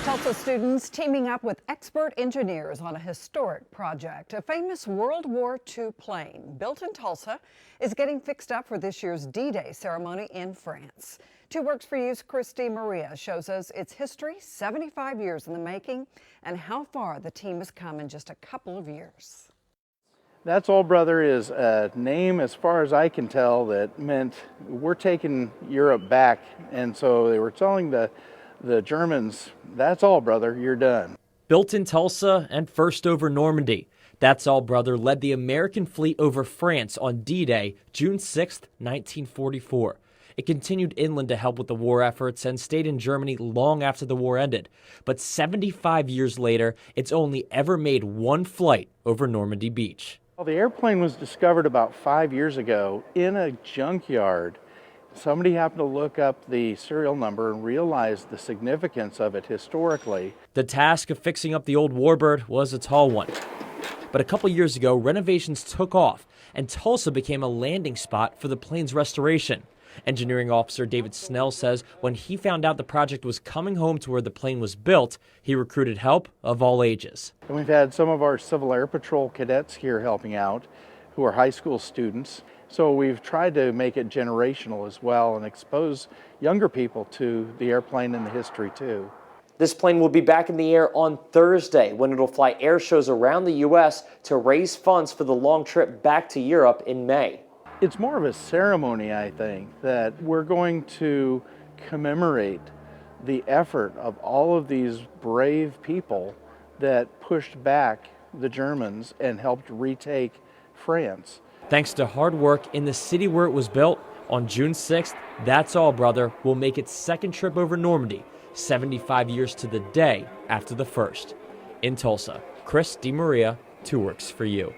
Tulsa students teaming up with expert engineers on a historic project. A famous World War II plane built in Tulsa is getting fixed up for this year's D-Day ceremony in France. 2 Works for You's Christy Maria shows us its history, 75 years in the making, and how far the team has come in just a couple of years. That's All Brother is a name, as far as I can tell, that meant we're taking Europe back. And so they were telling the Germans, that's all, brother, you're done. Built in Tulsa and first over Normandy, That's All Brother led the American fleet over France on D-Day, June 6, 1944. It continued inland to help with the war efforts and stayed in Germany long after the war ended. But 75 years later, it's only ever made one flight over Normandy Beach. Well, the airplane was discovered about 5 years ago in a junkyard. Somebody happened to look up the serial number and realized the significance of it historically. The task of fixing up the old warbird was a tall one. But a couple years ago, renovations took off, and Tulsa became a landing spot for the plane's restoration. Engineering officer David Snell says when he found out the project was coming home to where the plane was built, he recruited help of all ages. And we've had some of our Civil Air Patrol cadets here helping out, who are high school students. So we've tried to make it generational as well and expose younger people to the airplane and the history too. This plane will be back in the air on Thursday when it'll fly air shows around the U.S. to raise funds for the long trip back to Europe in May. It's more of a ceremony, I think, that we're going to commemorate the effort of all of these brave people that pushed back the Germans and helped retake France. Thanks to hard work in the city where it was built, on June 6th, That's All Brother will make its second trip over Normandy, 75 years to the day after the first. In Tulsa, Chris DeMaria, 2 Works for You.